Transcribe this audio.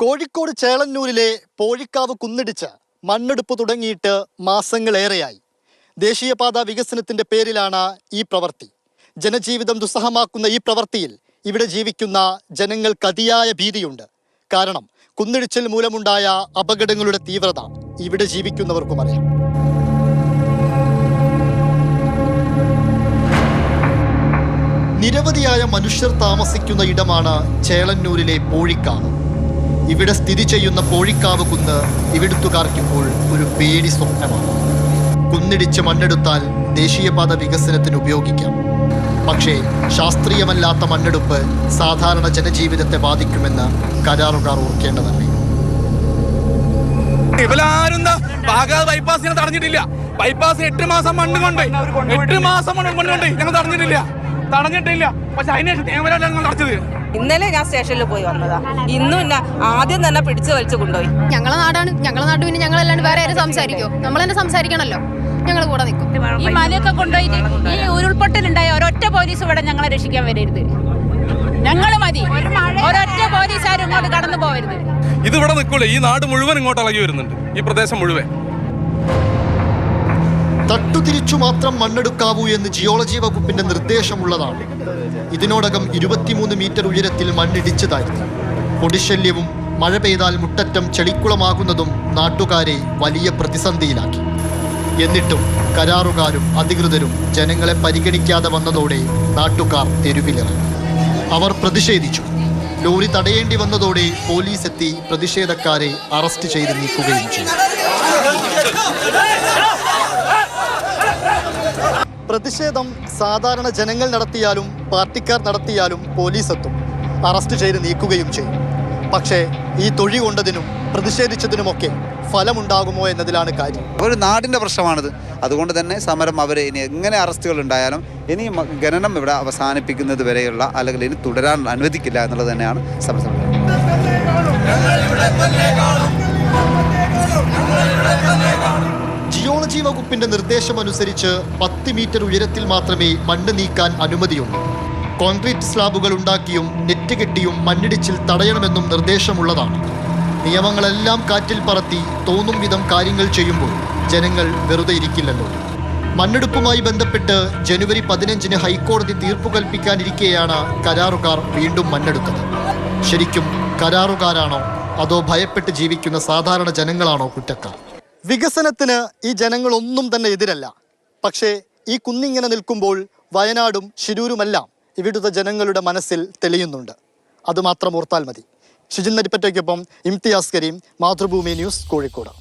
കോഴിക്കോട് ചേളന്നൂരിലെ പോഴിക്കാവ് കുന്നിടിച്ച് മണ്ണെടുപ്പ് തുടങ്ങിയിട്ട് മാസങ്ങളേറെയായി. ദേശീയപാത വികസനത്തിന്റെ പേരിലാണ് ഈ പ്രവൃത്തി. ജനജീവിതം ദുസ്സഹമാക്കുന്ന ഈ പ്രവൃത്തിയിൽ ഇവിടെ ജീവിക്കുന്ന ജനങ്ങൾക്ക് അതിയായ ഭീതിയുണ്ട്. കാരണം കുന്നിടിച്ചിൽ മൂലമുണ്ടായ അപകടങ്ങളുടെ തീവ്രത ഇവിടെ ജീവിക്കുന്നവർക്കും അറിയാം. നിരവധിയായ മനുഷ്യർ താമസിക്കുന്ന ഇടമാണ് ചേളന്നൂരിലെ പോഴിക്കാവ്. ഇവിടെ സ്ഥിതി ചെയ്യുന്ന പോഴിക്കാവ് കുന്ന് ഇവിടുത്തുകാർക്കിപ്പോൾ ഒരു പേടി സ്വപ്നമാണ്. കുന്നിടിച്ച് മണ്ണെടുത്താൽ ദേശീയപാത വികസനത്തിന് ഉപയോഗിക്കാം. പക്ഷേ ശാസ്ത്രീയമല്ലാത്ത മണ്ണെടുപ്പ് സാധാരണ ജനജീവിതത്തെ ബാധിക്കുമെന്ന് കരാറുകാർ ഓർക്കേണ്ടതല്ലേ. ബൈപ്പാസിനെ തടഞ്ഞിട്ടില്ല. ബൈപ്പാസ് 8 മാസം മണ്ണ് കൊണ്ട് 8 മാസം മണ്ണ് കൊണ്ട് ഞങ്ങൾ തടഞ്ഞിട്ടില്ല. പക്ഷെ അതിനുശേഷം നിയമനം ഞങ്ങൾ നടത്തിയത്. ഇന്നലെ ഞാൻ സ്റ്റേഷനിൽ പോയി വന്നതാ. ഇന്നും ആദ്യം തന്നെ പിടിച്ചു വലിച്ചു കൊണ്ടുപോയി. ഞങ്ങളെ നാടാണ്, ഞങ്ങളെ നാട്. പിന്നെ ഞങ്ങളല്ലാണ്ട് വേറെ ആരും സംസാരിക്കോ? നമ്മൾ തന്നെ സംസാരിക്കണല്ലോ. ഞങ്ങൾ കൂടെ നിൽക്കും. ഈ മലയൊക്കെ കൊണ്ടുപോയിട്ട് ഈ ഉരുൾപൊട്ടലുണ്ടായ ഒരൊറ്റ പോലീസ് ഇവിടെ ഞങ്ങളെ രക്ഷിക്കാൻ വരരുത്. ഞങ്ങൾ മതി, ഒരൊറ്റ പോലീസുകാരും ഇങ്ങോട്ട് കടന്നു പോകരുത്. ഇത് ഇവിടെ നിൽക്കൂലേ, ഈ നാട് മുഴുവൻ ഇങ്ങോട്ട് ഇളകി വരുന്നുണ്ട്, ഈ പ്രദേശം മുഴുവൻ. തട്ടുതിരിച്ചു മാത്രം മണ്ണെടുക്കാവൂ എന്ന് ജിയോളജി വകുപ്പിന്റെ നിർദ്ദേശമുള്ളതാണ്. ഇതിനോടകം 23 മീറ്റർ ഉയരത്തിൽ മണ്ണിടിച്ചതായിരുന്നു. പൊടിശല്യവും മഴ പെയ്താൽ മുട്ടറ്റം ചെളിക്കുളമാകുന്നതും നാട്ടുകാരെ വലിയ പ്രതിസന്ധിയിലാക്കി. എന്നിട്ടും കരാറുകാരും അധികൃതരും ജനങ്ങളെ പരിഗണിക്കാതെ വന്നതോടെ നാട്ടുകാർ തെരുവിലിറങ്ങി. അവർ പ്രതിഷേധിച്ചു. ലോറി തടയേണ്ടി വന്നതോടെ പോലീസ് എത്തി പ്രതിഷേധക്കാരെ അറസ്റ്റ് ചെയ്ത് നീക്കുകയും ചെയ്തു. പ്രതിഷേധം സാധാരണ ജനങ്ങൾ നടത്തിയാലും പാർട്ടിക്കാർ നടത്തിയാലും പോലീസ് എത്തും, അറസ്റ്റ് ചെയ്ത് നീക്കുകയും ചെയ്യും. പക്ഷേ ഈ തൊഴി കൊണ്ടതിനും പ്രതിഷേധിച്ചതിനുമൊക്കെ ഫലമുണ്ടാകുമോ എന്നതിലാണ് കാര്യം. ഒരു നാടിൻ്റെ പ്രശ്നമാണിത്. അതുകൊണ്ട് തന്നെ സമരം അവർ ഇനി എങ്ങനെ അറസ്റ്റുകൾ ഉണ്ടായാലും ഇനി ഖനനം ഇവിടെ അവസാനിപ്പിക്കുന്നത് വരെയുള്ള അല്ലെങ്കിൽ ഇനി തുടരാൻ അനുവദിക്കില്ല എന്നുള്ളത് തന്നെയാണ് സമരം. ജിയോളജി വകുപ്പിന്റെ നിർദ്ദേശമനുസരിച്ച് 10 മീറ്റർ ഉയരത്തിൽ മാത്രമേ മണ്ണ് നീക്കാൻ അനുമതിയുള്ളൂ. കോൺക്രീറ്റ് സ്ലാബുകൾ ഉണ്ടാക്കിയും നെറ്റ് കെട്ടിയും മണ്ണിടിച്ചിൽ തടയണമെന്നും നിർദ്ദേശമുള്ളതാണ്. നിയമങ്ങളെല്ലാം കാറ്റിൽ പറത്തി തോന്നും വിധം കാര്യങ്ങൾ ചെയ്യുമ്പോൾ ജനങ്ങൾ വെറുതെ ഇരിക്കില്ലല്ലോ. മണ്ണെടുപ്പുമായി ബന്ധപ്പെട്ട് ജനുവരി 15 ഹൈക്കോടതി തീർപ്പു കൽപ്പിക്കാനിരിക്കെയാണ് കരാറുകാർ വീണ്ടും മണ്ണെടുത്തത്. ശരിക്കും കരാറുകാരാണോ അതോ ഭയപ്പെട്ട് ജീവിക്കുന്ന സാധാരണ ജനങ്ങളാണോ കുറ്റക്കാർ? വികസനത്തിന് ഈ ജനങ്ങളൊന്നും തന്നെ എതിരല്ല. പക്ഷേ ഈ കുന്നിങ്ങനെ നിൽക്കുമ്പോൾ വയനാടും ശിരൂരുമെല്ലാം ഇവിടുത്തെ ജനങ്ങളുടെ മനസ്സിൽ തെളിയുന്നുണ്ട്. അതുമാത്രം ഓർത്താൽ മതി. ഷിജിൻ നരിപ്പറ്റയ്ക്കൊപ്പം ഇംതിയാസ് കരീം, മാതൃഭൂമി ന്യൂസ്, കോഴിക്കോട്.